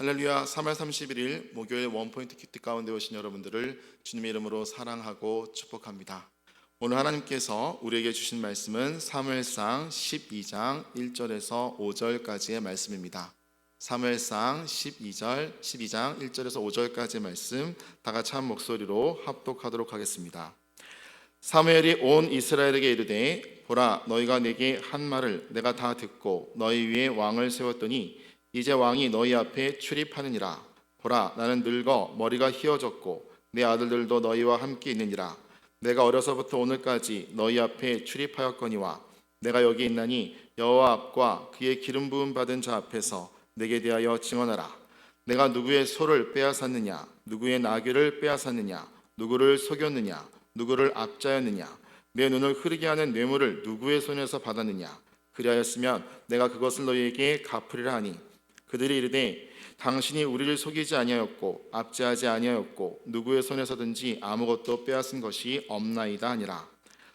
할렐루야. 3월 31일 목요일 원포인트 큐티 가운데 오신 여러분들을 주님의 이름으로 사랑하고 축복합니다. 오늘 하나님께서 우리에게 주신 말씀은 사무엘상 12장 1절에서 5절까지의 말씀입니다. 사무엘상 12장 1절에서 5절까지의 말씀 다 같이 한 목소리로 합독하도록 하겠습니다. 사무엘이 온 이스라엘에게 이르되 보라, 너희가 내게 한 말을 내가 다 듣고 너희 위에 왕을 세웠더니 이제 왕이 너희 앞에 출입하느니라. 보라, 나는 늙어 머리가 휘어졌고 내 아들들도 너희와 함께 있느니라. 내가 어려서부터 오늘까지 너희 앞에 출입하였거니와 내가 여기 있나니 여호와 앞과 그의 기름 부음 받은 자 앞에서 내게 대하여 증언하라. 내가 누구의 소를 빼앗았느냐, 누구의 나귀를 빼앗았느냐, 누구를 속였느냐, 누구를 압자였느냐, 내 눈을 흐리게 하는 뇌물을 누구의 손에서 받았느냐. 그리하였으면 내가 그것을 너희에게 갚으리라 하니 그들이 이르되 당신이 우리를 속이지 아니하였고 압제하지 아니하였고 누구의 손에서든지 아무것도 빼앗은 것이 없나이다 하니라.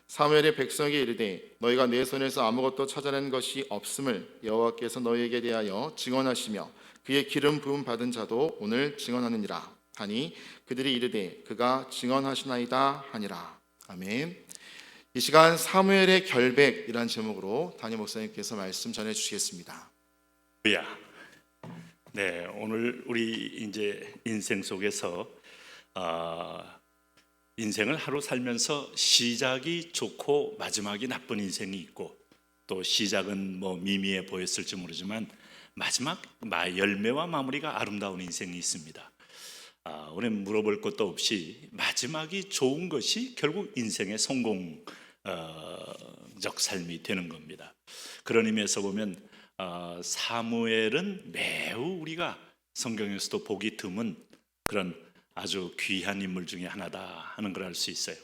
사무엘의 백성에게 이르되 너희가 내 손에서 아무것도 찾아낸 것이 없음을 여호와께서 너희에게 대하여 증언하시며 그의 기름 부음 받은 자도 오늘 증언하느니라 하니 그들이 이르되 그가 증언하시나이다 하니라. 아멘. 이 시간 사무엘의 결백이란 제목으로 담임 목사님께서 말씀 전해 주시겠습니다. 네, 오늘 우리 이제 인생 속에서 인생을 하루 살면서 시작이 좋고 마지막이 나쁜 인생이 있고 또 시작은 뭐 미미해 보였을지 모르지만 마지막 열매와 마무리가 아름다운 인생이 있습니다. 오늘 물어볼 것도 없이 마지막이 좋은 것이 결국 인생의 성공적 삶이 되는 겁니다. 그런 의미에서 보면 사무엘은 매우 우리가 성경에서도 보기 드문 그런 아주 귀한 인물 중에 하나다 하는 걸 알 수 있어요.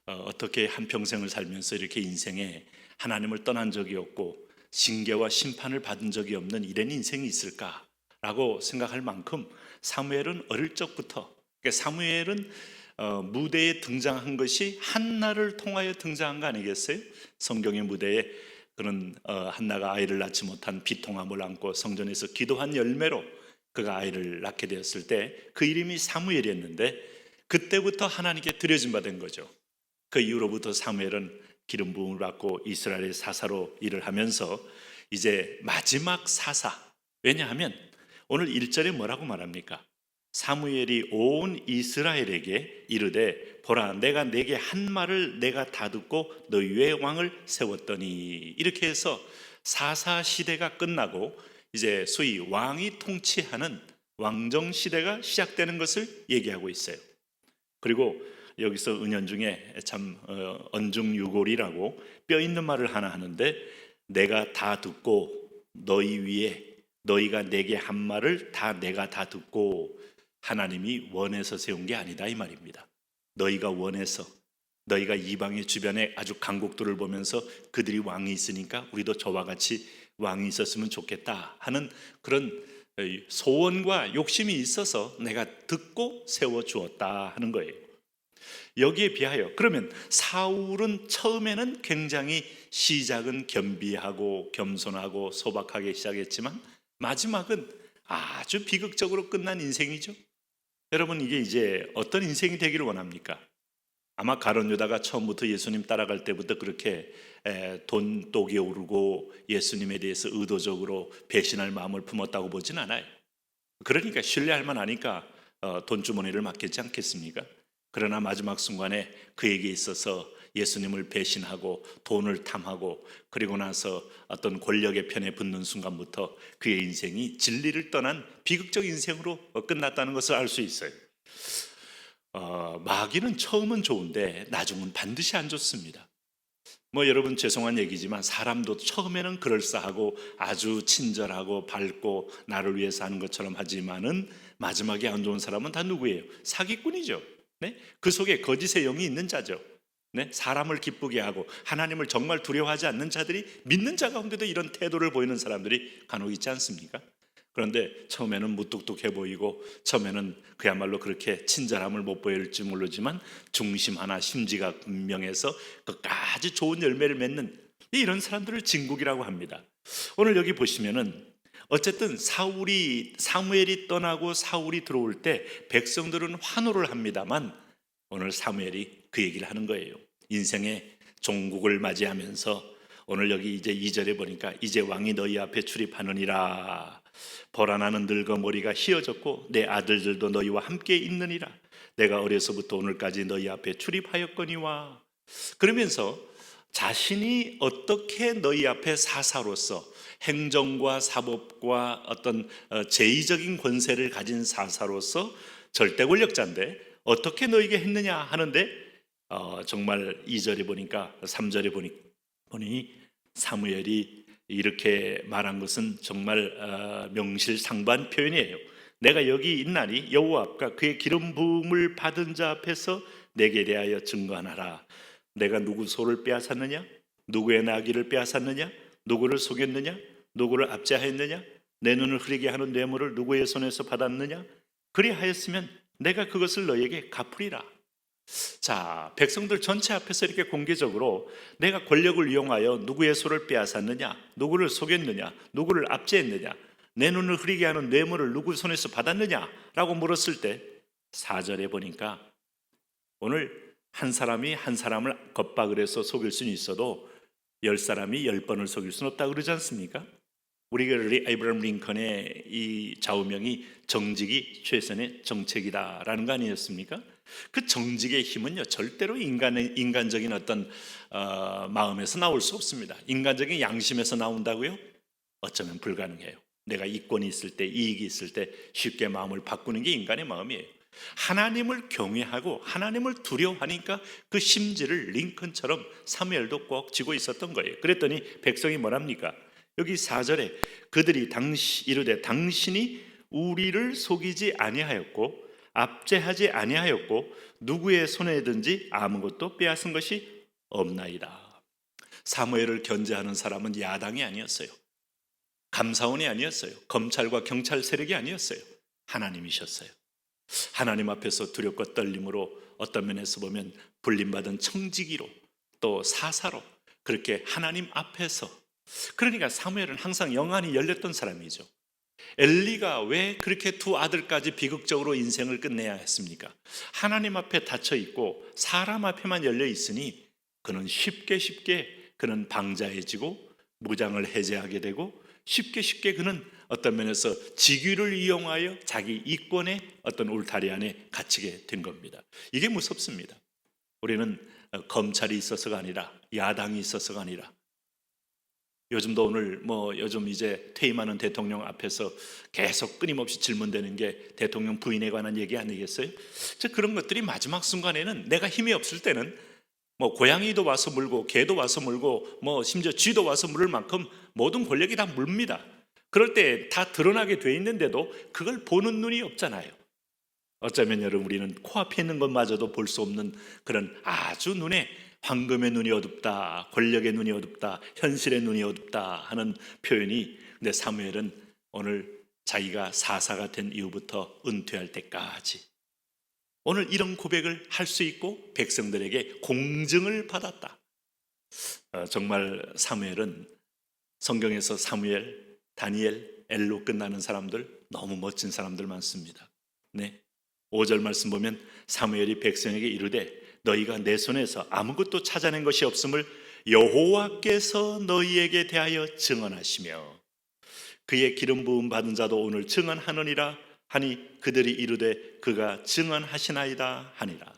어떻게 한평생을 살면서 이렇게 인생에 하나님을 떠난 적이 없고 징계와 심판을 받은 적이 없는 이런 인생이 있을까라고 생각할 만큼 사무엘은 어릴 적부터, 그러니까 사무엘은 무대에 등장한 것이 한나를 통하여 등장한 거 아니겠어요? 성경의 무대에 그는 한나가 아이를 낳지 못한 비통함을 안고 성전에서 기도한 열매로 그가 아이를 낳게 되었을 때 그 이름이 사무엘이었는데 그때부터 하나님께 드려진 바 된 거죠. 그 이후로부터 사무엘은 기름 부음을 받고 이스라엘의 사사로 일을 하면서 이제 마지막 사사, 왜냐하면 오늘 1절에 뭐라고 말합니까? 사무엘이 온 이스라엘에게 이르되 보라, 내가 내게 한 말을 내가 다 듣고 너희 위에 왕을 세웠더니, 이렇게 해서 사사 시대가 끝나고 이제 소위 왕이 통치하는 왕정 시대가 시작되는 것을 얘기하고 있어요. 그리고 여기서 은연중에 참 언중유골이라고 뼈 있는 말을 하나 하는데, 내가 다 듣고 너희 위에 너희가 내게 한 말을 내가 다 듣고, 하나님이 원해서 세운 게 아니다 이 말입니다. 너희가 원해서, 너희가 이방의 주변에 아주 강국들을 보면서 그들이 왕이 있으니까 우리도 저와 같이 왕이 있었으면 좋겠다 하는 그런 소원과 욕심이 있어서 내가 듣고 세워주었다 하는 거예요. 여기에 비하여 그러면 사울은 처음에는 굉장히 시작은 겸비하고 겸손하고 소박하게 시작했지만 마지막은 아주 비극적으로 끝난 인생이죠. 여러분, 이게 이제 어떤 인생이 되기를 원합니까? 아마 가룟 유다가 처음부터 예수님 따라갈 때부터 그렇게 돈독이 오르고 예수님에 대해서 의도적으로 배신할 마음을 품었다고 보진 않아요. 그러니까 신뢰할 만하니까 돈주머니를 맡겼지 않겠습니까? 그러나 마지막 순간에 그에게 있어서 예수님을 배신하고 돈을 탐하고 그리고 나서 어떤 권력의 편에 붙는 순간부터 그의 인생이 진리를 떠난 비극적 인생으로 끝났다는 것을 알 수 있어요. 마귀는 처음은 좋은데 나중은 반드시 안 좋습니다. 여러분, 죄송한 얘기지만 사람도 처음에는 그럴싸하고 아주 친절하고 밝고 나를 위해서 하는 것처럼 하지만은 마지막에 안 좋은 사람은 다 누구예요? 사기꾼이죠. 네? 그 속에 거짓의 영이 있는 자죠. 네? 사람을 기쁘게 하고 하나님을 정말 두려워하지 않는 자들이, 믿는 자 가운데도 이런 태도를 보이는 사람들이 간혹 있지 않습니까? 그런데 처음에는 무뚝뚝해 보이고 처음에는 그야말로 그렇게 친절함을 못 보일지 모르지만 중심 하나 심지가 분명해서 끝까지 좋은 열매를 맺는 이런 사람들을 진국이라고 합니다. 오늘 여기 보시면은 어쨌든 사무엘이 떠나고 사울이 들어올 때 백성들은 환호를 합니다만 오늘 사무엘이 그 얘기를 하는 거예요. 인생의 종국을 맞이하면서 오늘 여기 이제 2절에 보니까 이제 왕이 너희 앞에 출입하느니라. 보라 나는 늙어 머리가 희어졌고 내 아들들도 너희와 함께 있느니라. 내가 어려서부터 오늘까지 너희 앞에 출입하였거니와. 그러면서 자신이 어떻게 너희 앞에 사사로서 행정과 사법과 어떤 제의적인 권세를 가진 사사로서 절대 권력자인데 어떻게 너에게 했느냐 하는데 정말 2절에 보니까 3절에 보니 사무엘이 이렇게 말한 것은 정말 명실상부한 표현이에요. 내가 여기 있나니 여호와 앞과 그의 기름 부음을 받은 자 앞에서 내게 대하여 증거하라. 내가 누구 소를 빼앗았느냐? 누구의 나귀를 빼앗았느냐? 누구를 속였느냐? 누구를 압제하였느냐? 내 눈을 흐리게 하는 뇌물을 누구의 손에서 받았느냐? 그리하였으면 내가 그것을 너에게 갚으리라. 자, 백성들 전체 앞에서 이렇게 공개적으로 내가 권력을 이용하여 누구의 소를 빼앗았느냐, 누구를 속였느냐, 누구를 압제했느냐, 내 눈을 흐리게 하는 뇌물을 누구 손에서 받았느냐라고 물었을 때 4절에 보니까 오늘 한 사람이 한 사람을 겁박을 해서 속일 수는 있어도 10사람이 10번을 속일 수는 없다고 그러지 않습니까? 우리가 아브라함 링컨의 이 좌우명이 정직이 최선의 정책이다라는 거 아니었습니까? 그 정직의 힘은요 절대로 인간적인 어떤 마음에서 나올 수 없습니다. 인간적인 양심에서 나온다고요? 어쩌면 불가능해요. 내가 이권이 있을 때, 이익이 있을 때 쉽게 마음을 바꾸는 게 인간의 마음이에요. 하나님을 경외하고 하나님을 두려워하니까 그 심지를 링컨처럼 사무엘도 꼭 쥐고 있었던 거예요. 그랬더니 백성이 뭐랍니까? 여기 4절에 그들이 이르되 당신이 우리를 속이지 아니하였고 압제하지 아니하였고 누구의 손에든지 아무것도 빼앗은 것이 없나이다. 사무엘을 견제하는 사람은 야당이 아니었어요. 감사원이 아니었어요. 검찰과 경찰 세력이 아니었어요. 하나님이셨어요. 하나님 앞에서 두렵고 떨림으로 어떤 면에서 보면 불림받은 청지기로 또 사사로 그렇게 하나님 앞에서, 그러니까 사무엘은 항상 영안이 열렸던 사람이죠. 엘리가 왜 그렇게 두 아들까지 비극적으로 인생을 끝내야 했습니까? 하나님 앞에 닫혀 있고 사람 앞에만 열려 있으니 그는 쉽게 그는 방자해지고 무장을 해제하게 되고 쉽게 그는 어떤 면에서 직위를 이용하여 자기 이권의 어떤 울타리 안에 갇히게 된 겁니다. 이게 무섭습니다. 우리는 검찰이 있어서가 아니라 야당이 있어서가 아니라 요즘도 오늘 요즘 이제 퇴임하는 대통령 앞에서 계속 끊임없이 질문되는 게 대통령 부인에 관한 얘기 아니겠어요? 그런 것들이 마지막 순간에는 내가 힘이 없을 때는 고양이도 와서 물고 개도 와서 물고 심지어 쥐도 와서 물을 만큼 모든 권력이 다 물습니다. 그럴 때 다 드러나게 돼 있는데도 그걸 보는 눈이 없잖아요. 어쩌면 여러분 우리는 코앞에 있는 것마저도 볼 수 없는 그런 아주 눈에 황금의 눈이 어둡다, 권력의 눈이 어둡다, 현실의 눈이 어둡다 하는 표현이, 근데 사무엘은 오늘 자기가 사사가 된 이후부터 은퇴할 때까지 오늘 이런 고백을 할 수 있고 백성들에게 공증을 받았다. 정말 사무엘은 성경에서 사무엘, 다니엘, 엘로 끝나는 사람들 너무 멋진 사람들 많습니다. 네, 5절 말씀 보면 사무엘이 백성에게 이르되 너희가 내 손에서 아무것도 찾아낸 것이 없음을 여호와께서 너희에게 대하여 증언하시며 그의 기름 부음 받은 자도 오늘 증언하느니라 하니 그들이 이르되 그가 증언하시나이다 하니라.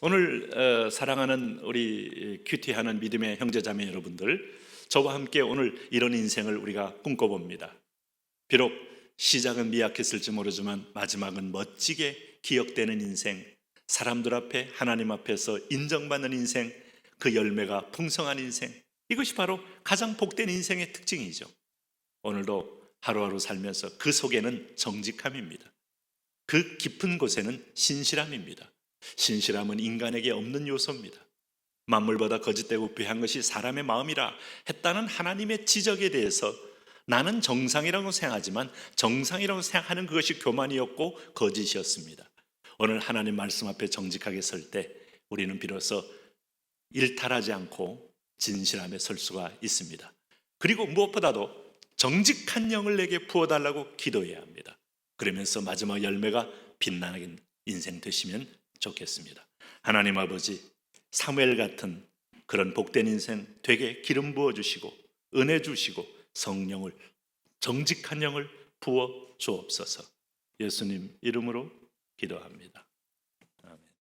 오늘 사랑하는 우리 큐티하는 믿음의 형제자매 여러분들, 저와 함께 오늘 이런 인생을 우리가 꿈꿔봅니다. 비록 시작은 미약했을지 모르지만 마지막은 멋지게 기억되는 인생, 사람들 앞에 하나님 앞에서 인정받는 인생, 그 열매가 풍성한 인생, 이것이 바로 가장 복된 인생의 특징이죠. 오늘도 하루하루 살면서 그 속에는 정직함입니다. 그 깊은 곳에는 신실함입니다. 신실함은 인간에게 없는 요소입니다. 만물보다 거짓되고 귀한 것이 사람의 마음이라 했다는 하나님의 지적에 대해서 나는 정상이라고 생각하지만 정상이라고 생각하는 그것이 교만이었고 거짓이었습니다. 오늘 하나님 말씀 앞에 정직하게 설 때 우리는 비로소 일탈하지 않고 진실함에 설 수가 있습니다. 그리고 무엇보다도 정직한 영을 내게 부어달라고 기도해야 합니다. 그러면서 마지막 열매가 빛나는 인생 되시면 좋겠습니다. 하나님 아버지, 사무엘 같은 그런 복된 인생 되게 기름 부어주시고 은혜 주시고 성령을, 정직한 영을 부어 주옵소서. 예수님 이름으로 기도합니다.